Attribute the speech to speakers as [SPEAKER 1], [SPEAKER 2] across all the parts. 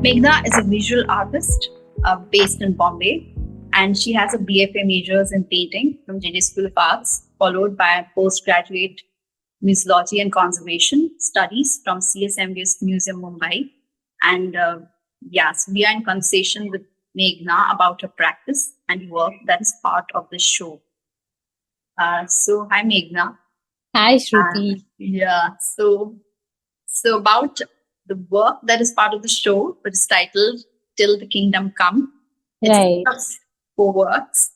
[SPEAKER 1] Meghna is a visual artist based in Bombay, and she has a BFA majors in painting from JJ School of Arts, followed by a postgraduate museology and conservation studies from CSMVS Museum Mumbai. And yes, we are in conversation with Meghna about her practice and work that is part of the show. Hi Meghna.
[SPEAKER 2] Hi, Shruti.
[SPEAKER 1] Yeah, so about the work that is part of the show, which is titled "Till the Kingdom Come." It's
[SPEAKER 2] Right,
[SPEAKER 1] four works,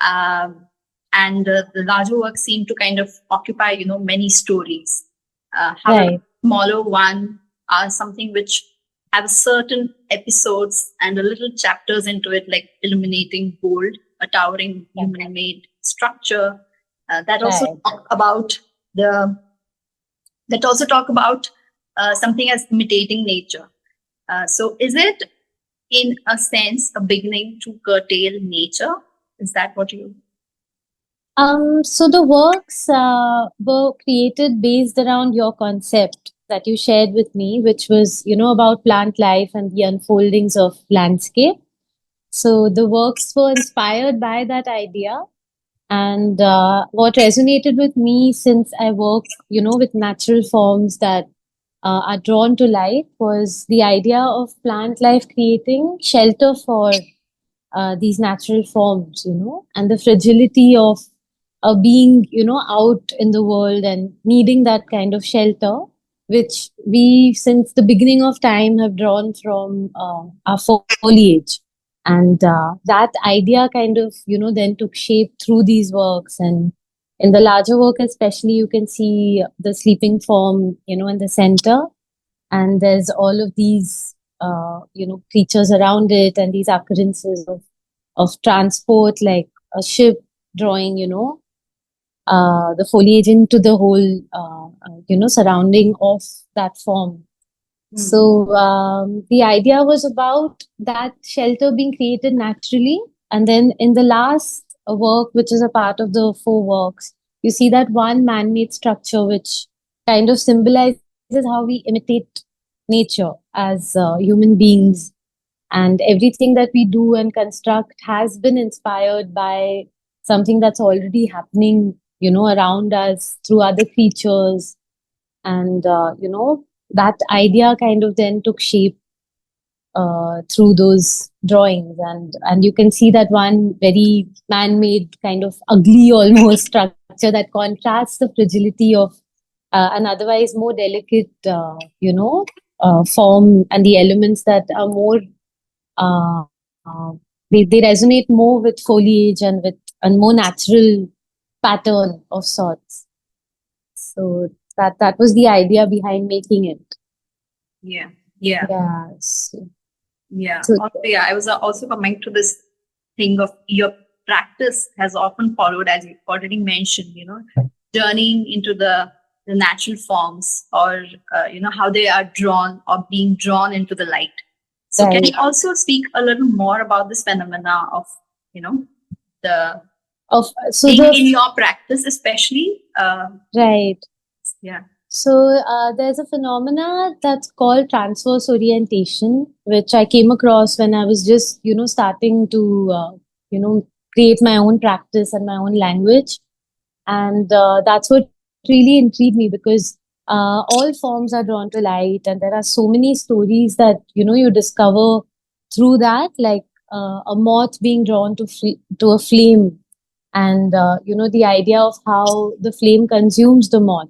[SPEAKER 1] and the larger works seem to kind of occupy, many stories. However,
[SPEAKER 2] right,
[SPEAKER 1] smaller one are something which have certain episodes and a little chapters into it, like illuminating gold, a towering human-made structure. That also
[SPEAKER 2] right.
[SPEAKER 1] talk about the that also talk about something as imitating nature. So, is it in a sense a beginning to curtail nature? Is that what you?
[SPEAKER 2] So the works were created based around your concept that you shared with me, which was, about plant life and the unfoldings of landscape. So the works were inspired by that idea. And what resonated with me, since I work, with natural forms that are drawn to light, was the idea of plant life creating shelter for these natural forms, and the fragility of being, out in the world and needing that kind of shelter, which we, since the beginning of time, have drawn from our foliage. And that idea kind of, then took shape through these works. And in the larger work, especially, you can see the sleeping form, in the center, and there's all of these creatures around it, and these occurrences of transport, like a ship drawing the foliage into the whole surrounding of that form. So the idea was about that shelter being created naturally, and then in the last work, which is a part of the four works, you see that one man-made structure which kind of symbolizes how we imitate nature as human beings, and everything that we do and construct has been inspired by something that's already happening, around us through other creatures. And that idea kind of then took shape through those drawings. And you can see that one very man-made, kind of ugly almost structure that contrasts the fragility of an otherwise more delicate form, and the elements that are more uh, uh, they resonate more with foliage and with a more natural pattern of sorts. So that was the idea behind making it.
[SPEAKER 1] Yeah, yeah,
[SPEAKER 2] Yes.
[SPEAKER 1] yeah.
[SPEAKER 2] So
[SPEAKER 1] Also, yeah, I was also coming to this thing of your practice has often followed, as you already mentioned, journeying into the natural forms, or how they are drawn or being drawn into the light. So, can you
[SPEAKER 2] right.
[SPEAKER 1] also speak a little more about this phenomena of the
[SPEAKER 2] Of so
[SPEAKER 1] thing
[SPEAKER 2] the
[SPEAKER 1] in your practice, especially?
[SPEAKER 2] right.
[SPEAKER 1] Yeah.
[SPEAKER 2] So there's a phenomena that's called transverse orientation, which I came across when I was just, starting to, create my own practice and my own language. And that's what really intrigued me, because all forms are drawn to light, and there are so many stories that, you discover through that, like a moth being drawn to a flame, and, the idea of how the flame consumes the moth.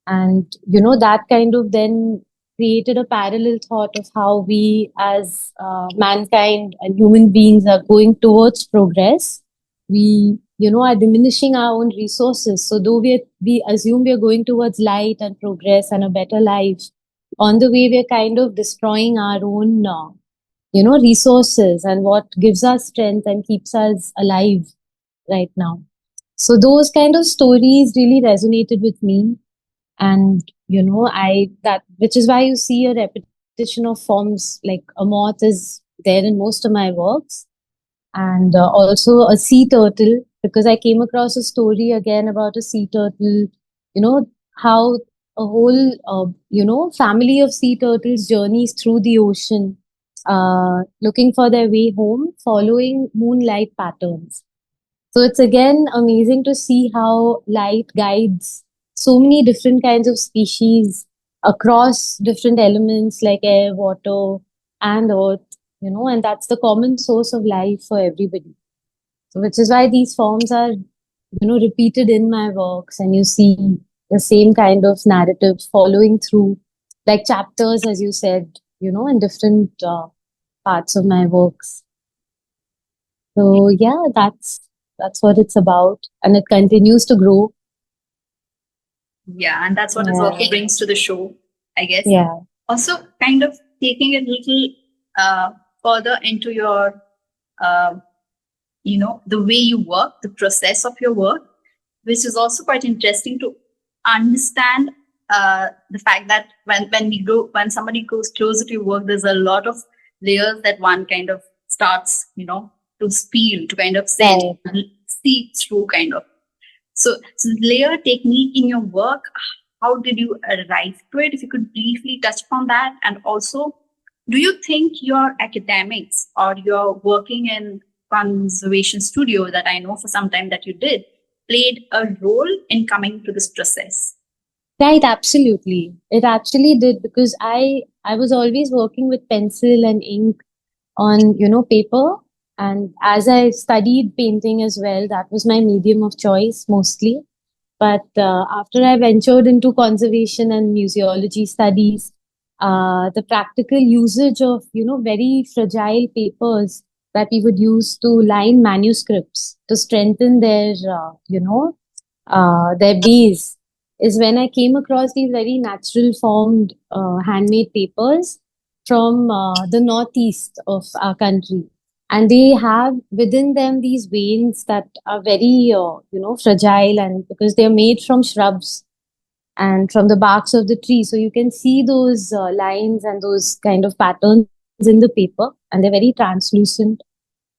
[SPEAKER 2] And that kind of then created a parallel thought of how we as mankind and human beings are going towards progress. We are diminishing our own resources. So though we assume we are going towards light and progress and a better life, on the way we're kind of destroying our own resources and what gives us strength and keeps us alive right now. So those kind of stories really resonated with me. And I that which is why you see a repetition of forms, like a moth is there in most of my works. And also a sea turtle, because I came across a story again about a sea turtle, how a whole, family of sea turtles journeys through the ocean, looking for their way home, following moonlight patterns. So it's again amazing to see how light guides so many different kinds of species across different elements like air, water, and earth, and that's the common source of life for everybody. So which is why these forms are, repeated in my works, and you see the same kind of narrative following through, like chapters, as you said, in different parts of my works. So yeah, that's what it's about, and it continues to grow.
[SPEAKER 1] Yeah, and that's what it also
[SPEAKER 2] Yeah,
[SPEAKER 1] brings to the show, I guess.
[SPEAKER 2] yeah,
[SPEAKER 1] Also, kind of taking it a little further into your, uh, the way you work, the process of your work, which is also quite interesting to understand the fact that when somebody goes closer to your work, there's a lot of layers that one kind of starts, to spill, to kind of
[SPEAKER 2] right.
[SPEAKER 1] see through, kind of. So layer technique in your work, how did you arrive to it? If you could briefly touch upon that. And also, do you think your academics or your working in conservation studio that I know for some time that you did played a role in coming to this process?
[SPEAKER 2] Right, absolutely. It actually did, because I was always working with pencil and ink on, paper. And as I studied painting as well, that was my medium of choice mostly. But after I ventured into conservation and museology studies, the practical usage of, very fragile papers that we would use to line manuscripts to strengthen their base, is when I came across these very natural formed handmade papers from the northeast of our country. And they have within them these veins that are very, fragile, and because they're made from shrubs and from the barks of the tree. So you can see those lines and those kind of patterns in the paper, and they're very translucent.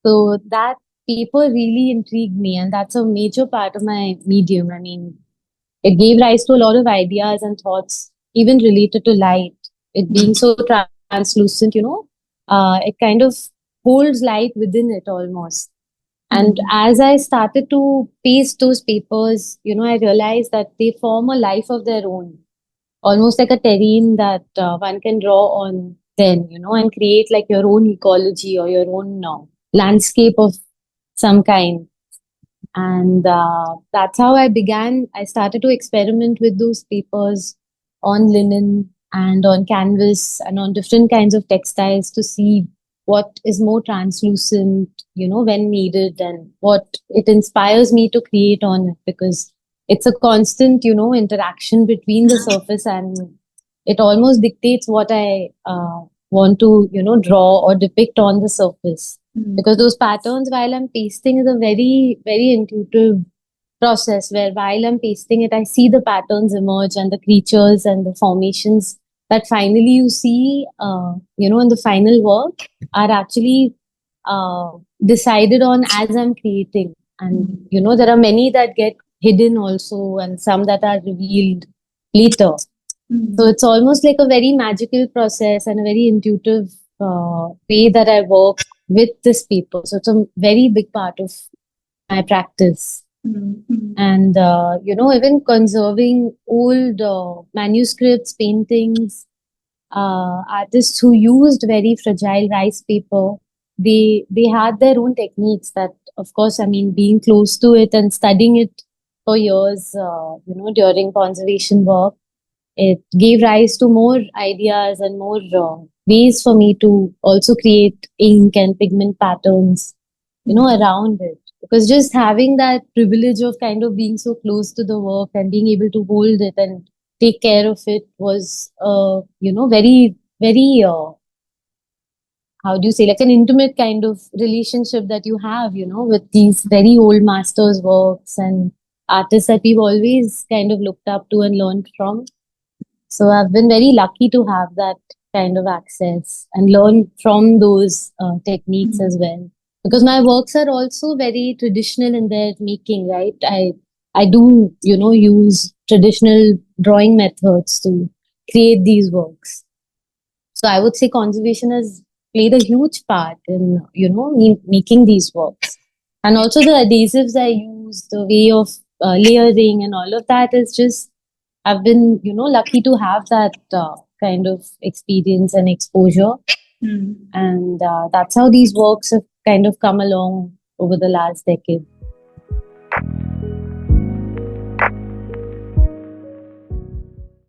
[SPEAKER 2] So that paper really intrigued me, and that's a major part of my medium. I mean, it gave rise to a lot of ideas and thoughts, even related to light. It being so translucent, it kind of holds light within it almost. And as I started to paste those papers, I realized that they form a life of their own, almost like a terrain that one can draw on then, and create like your own ecology or your own landscape of some kind. And that's how I began. I started to experiment with those papers on linen and on canvas and on different kinds of textiles to see what is more translucent, when needed, and what it inspires me to create on it, because it's a constant, interaction between the surface, and it almost dictates what I want to, draw or depict on the surface, because those patterns while I'm pasting is a very, very intuitive process, where while I'm pasting it, I see the patterns emerge and the creatures and the formations that finally you see, in the final work, are actually uh, decided on as I'm creating. And, there are many that get hidden also, and some that are revealed later. So it's almost like a very magical process and a very intuitive way that I work with this paper. So it's a very big part of my practice. And, even conserving old manuscripts, paintings, artists who used very fragile rice paper, they had their own techniques that, of course, I mean, being close to it and studying it for years, during conservation work, it gave rise to more ideas and more ways for me to also create ink and pigment patterns, around it. Because just having that privilege of kind of being so close to the work and being able to hold it and take care of it was, very, very, how do you say, like an intimate kind of relationship that you have, with these very old masters' works and artists that we've always kind of looked up to and learned from. So I've been very lucky to have that kind of access and learn from those techniques as well. Because my works are also very traditional in their making, right? I do, use traditional drawing methods to create these works. So I would say conservation has played a huge part in, me making these works. And also the adhesives I use, the way of layering and all of that is just, I've been, lucky to have that kind of experience and exposure. And that's how these works have kind of come along over the last decade.